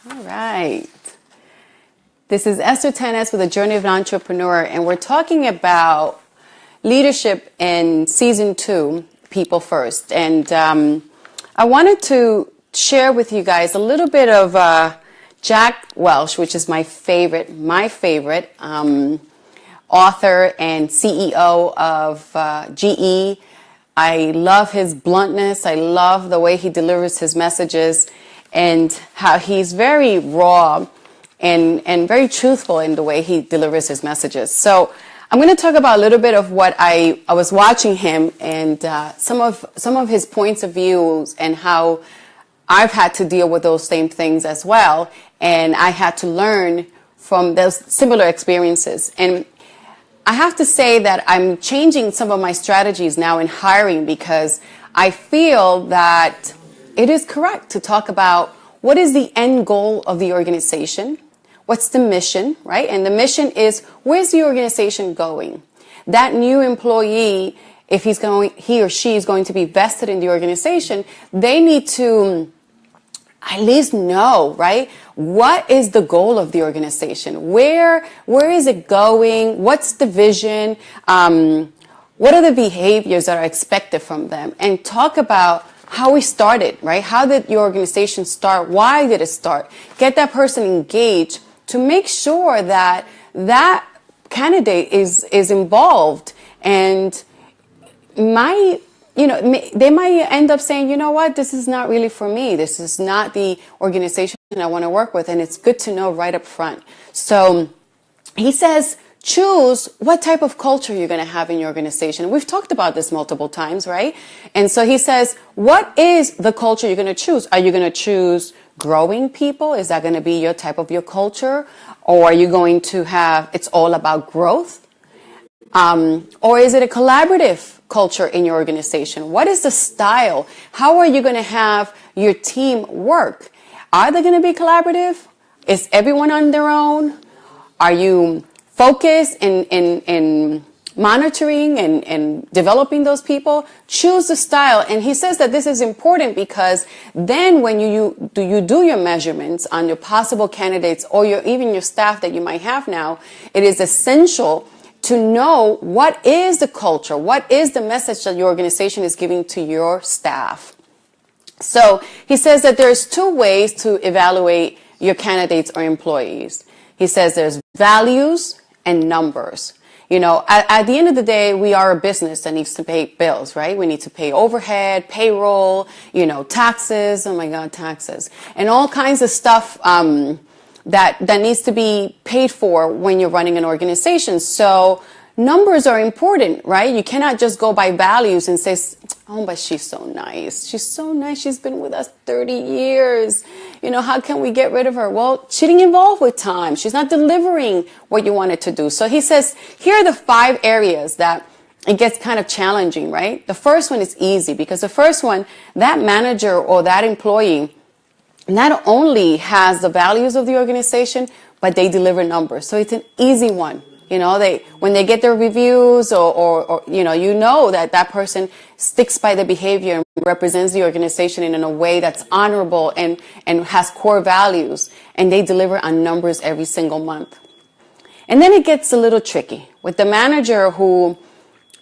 All right. This is Esther Tanes with A Journey of an Entrepreneur, and we're talking about leadership in season 2, People First. And I wanted to share with you guys a little bit of Jack Welch, which is my favorite author and CEO of GE. I love his bluntness. I love the way he delivers his messages and how he's very raw and very truthful in the way he delivers his messages. So I'm going to talk about a little bit of what I was watching him and some of his points of views and how I've had to deal with those same things as well. And I had to learn from those similar experiences. And I have to say that I'm changing some of my strategies now in hiring because I feel that it is correct to talk about what is the end goal of the organization, what's the mission, right? And the mission is, where's the organization going? That new employee, if he or she is going to be vested in the organization, they need to at least know, right? What is the goal of the organization? Where is it going? What's the vision? What are the behaviors that are expected from them? And talk about how we started, right? How did your organization start? Why did it start? Get that person engaged to make sure that that candidate is involved. And they might end up saying, you know what, this is not really for me. This is not the organization I want to work with. And it's good to know right up front. So he says, choose what type of culture you're going to have in your organization. We've talked about this multiple times, right? And so he says, what is the culture you're going to choose? Are you going to choose growing people? Is that going to be your type of your culture? Or are you going to have, it's all about growth? Or is it a collaborative culture in your organization? What is the style? How are you going to have your team work? Are they going to be collaborative? Is everyone on their own? Are you focused in monitoring and developing those people? Choose the style. And he says that this is important because then when you do your measurements on your possible candidates or even your staff that you might have now, it is essential to know what is the culture, what is the message that your organization is giving to your staff. So he says that there's 2 ways to evaluate your candidates or employees. He says there's values and numbers. You know, at the end of the day, we are a business that needs to pay bills, right? We need to pay overhead, payroll, taxes. Oh my God, taxes. And all kinds of stuff that needs to be paid for when you're running an organization. So numbers are important, right? You cannot just go by values and say, oh, but she's so nice. She's so nice. She's been with us 30 years. How can we get rid of her? Well, she didn't evolve with time. She's not delivering what you wanted to do. So he says, here are the 5 areas that it gets kind of challenging, right? The first one is easy because the first one, that manager or that employee not only has the values of the organization, but they deliver numbers. So it's an easy one. When they get their reviews or that person sticks by the behavior and represents the organization in a way that's honorable and has core values, and they deliver on numbers every single month. And then it gets a little tricky with the manager who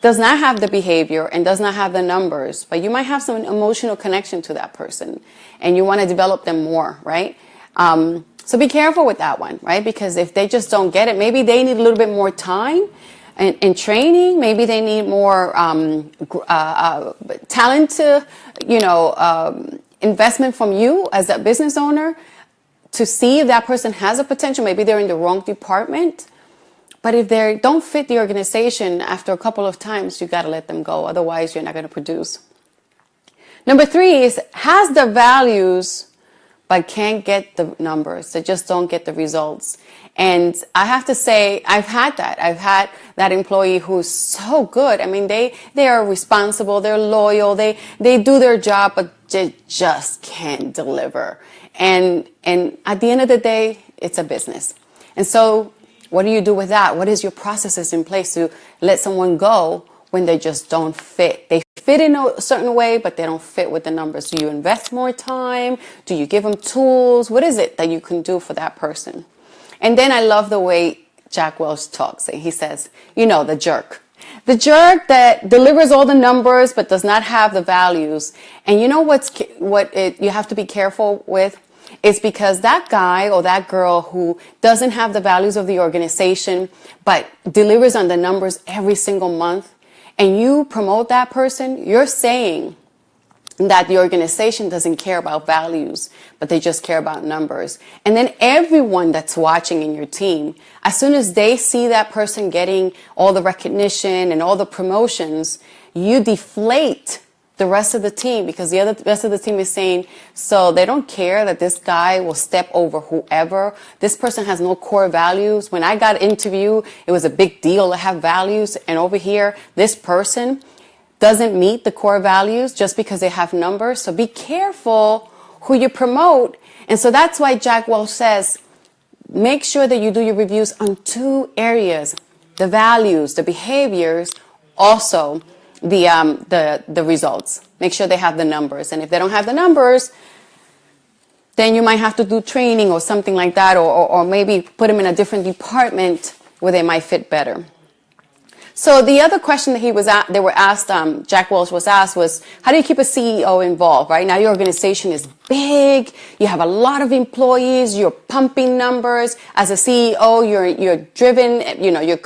does not have the behavior and does not have the numbers, but you might have some emotional connection to that person and you want to develop them more, right? So be careful with that one, right? Because if they just don't get it, maybe they need a little bit more time and training. Maybe they need more talent to, investment from you as a business owner to see if that person has a potential. Maybe they're in the wrong department. But if they don't fit the organization after a couple of times, you got to let them go. Otherwise, you're not going to produce. Number 3 is has the values, but can't get the numbers. They just don't get the results. And I have to say, I've had that. I've had that employee who's so good. I mean, they are responsible. They're loyal. They do their job, but they just can't deliver. And at the end of the day, it's a business. And so what do you do with that? What is your processes in place to let someone go when they just don't fit? They fit in a certain way, but they don't fit with the numbers. Do you invest more time? Do you give them tools? What is it that you can do for that person? And then I love the way Jack Welch talks. He says, the jerk. The jerk that delivers all the numbers but does not have the values. And you know what you have to be careful with? It's because that guy or that girl who doesn't have the values of the organization but delivers on the numbers every single month, and you promote that person, you're saying that the organization doesn't care about values, but they just care about numbers. And then everyone that's watching in your team, as soon as they see that person getting all the recognition and all the promotions, you deflate the rest of the team, because the rest of the team is saying, so they don't care that this guy will step over whoever. This person has no core values. When I got interviewed, it was a big deal to have values. And over here, this person doesn't meet the core values just because they have numbers. So be careful who you promote. And so that's why Jack Welch says, make sure that you do your reviews on 2 areas: the values, the behaviors, also the results. Make sure they have the numbers. And if they don't have the numbers, then you might have to do training or something like that, or maybe put them in a different department where they might fit better. So the other question that Jack Welch was asked was, how do you keep a CEO involved, right? Now your organization is big. You have a lot of employees. You're pumping numbers. As a CEO, you're driven, you're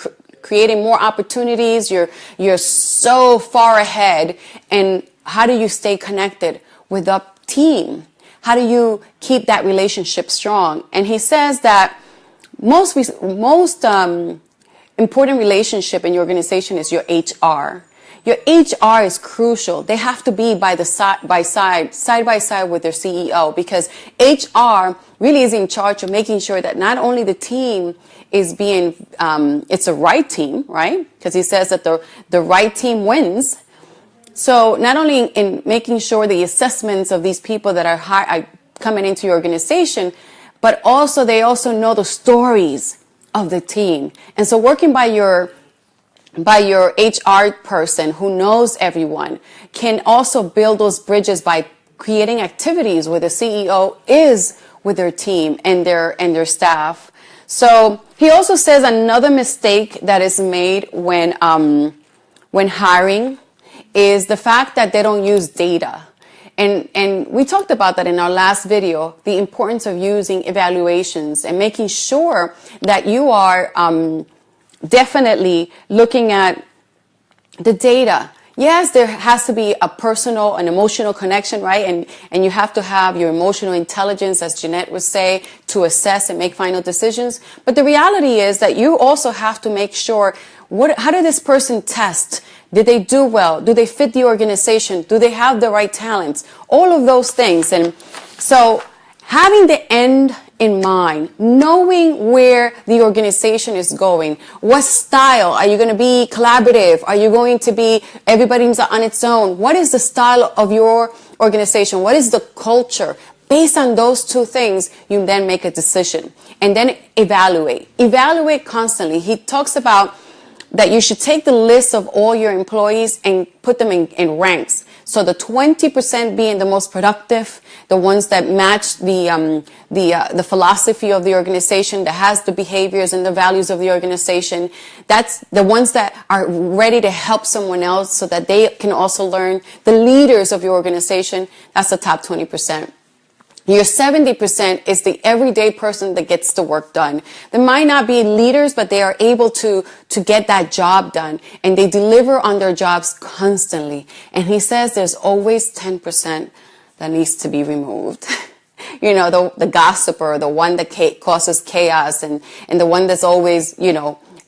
creating more opportunities. You're so far ahead. And how do you stay connected with the team? How do you keep that relationship strong? And he says that most important relationship in your organization is your HR. Your HR is crucial. They have to be side by side with their CEO, because HR really is in charge of making sure that not only the team is it's the right team, right? Because he says that the right team wins. So not only in making sure the assessments of these people that are coming into your organization, but also they also know the stories of the team. And so working by your HR person who knows everyone can also build those bridges by creating activities where the CEO is with their team and their staff. So he also says another mistake that is made when hiring is the fact that they don't use data. And we talked about that in our last video, the importance of using evaluations and making sure that you are definitely looking at the data. Yes, there has to be a personal and emotional connection, right? And you have to have your emotional intelligence, as Jeanette would say, to assess and make final decisions. But the reality is that you also have to make sure, how did this person test? Did they do well? Do they fit the organization? Do they have the right talents? All of those things. And so having the end in mind, knowing where the organization is going, what style, are you going to be collaborative? Are you going to be everybody's on its own? What is the style of your organization? What is the culture? Based on those 2 things, you then make a decision and then evaluate. Evaluate constantly. He talks about that you should take the list of all your employees and put them in ranks. So the 20% being the most productive, the ones that match the philosophy of the organization, that has the behaviors and the values of the organization. That's the ones that are ready to help someone else so that they can also learn. The leaders of your organization, that's the top 20%. Your 70% is the everyday person that gets the work done. They might not be leaders, but they are able to get that job done, and they deliver on their jobs constantly. And he says there's always 10% that needs to be removed. The gossiper, the one that causes chaos, and the one that's always,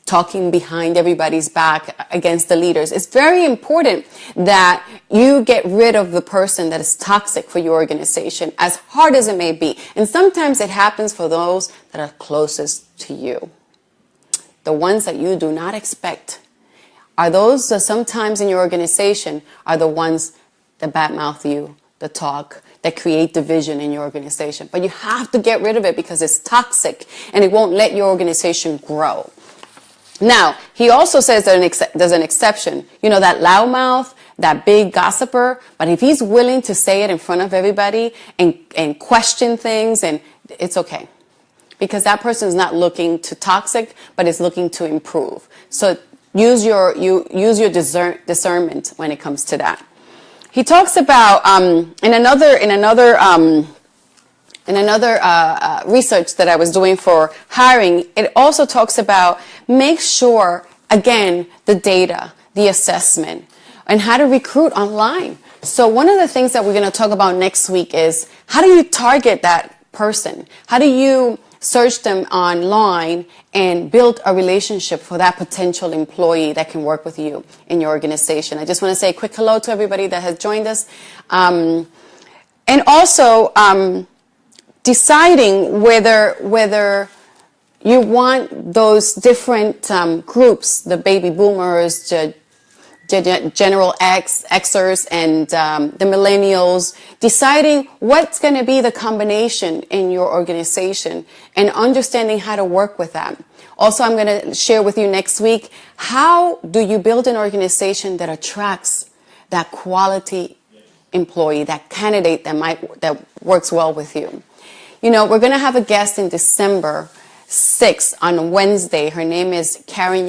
talking behind everybody's back against the leaders. It's very important that you get rid of the person that is toxic for your organization, as hard as it may be. And sometimes it happens for those that are closest to you. The ones that you do not expect are those that sometimes in your organization are the ones that badmouth you, that talk, that create division in your organization. But you have to get rid of it because it's toxic and it won't let your organization grow. Now, he also says that there's an exception. That loudmouth, that big gossiper, but if he's willing to say it in front of everybody and question things, and it's okay. Because that person is not looking to toxic, but is looking to improve. So use your discernment when it comes to that. He talks about in another research that I was doing for hiring. It also talks about make sure, again, the data, the assessment, and how to recruit online. So one of the things that we're going to talk about next week is how do you target that person? How do you search them online and build a relationship for that potential employee that can work with you in your organization? I just want to say a quick hello to everybody that has joined us. And also deciding whether you want those different groups, the baby boomers, General Xers, and the millennials, deciding what's going to be the combination in your organization and understanding how to work with them. Also, I'm going to share with you next week, how do you build an organization that attracts that quality employee, that candidate that works well with you. You know, we're going to have a guest in December 6th on Wednesday. Her name is Karen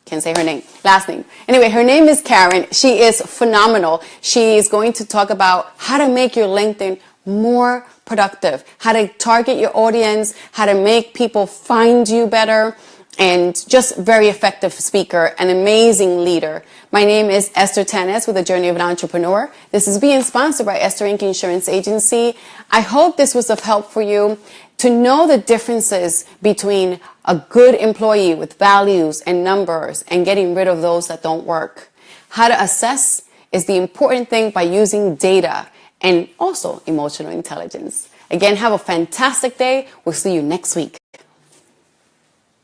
can't say her name, last name. Anyway, her name is Karen. She is phenomenal. She is going to talk about how to make your LinkedIn more productive, how to target your audience, how to make people find you better, and just very effective speaker, an amazing leader. My name is Esther Tanes with The Journey of an Entrepreneur. This is being sponsored by Esther Inc. Insurance Agency. I hope this was of help for you to know the differences between a good employee with values and numbers and getting rid of those that don't work. How to assess is the important thing by using data and also emotional intelligence. Again, have a fantastic day. We'll see you next week.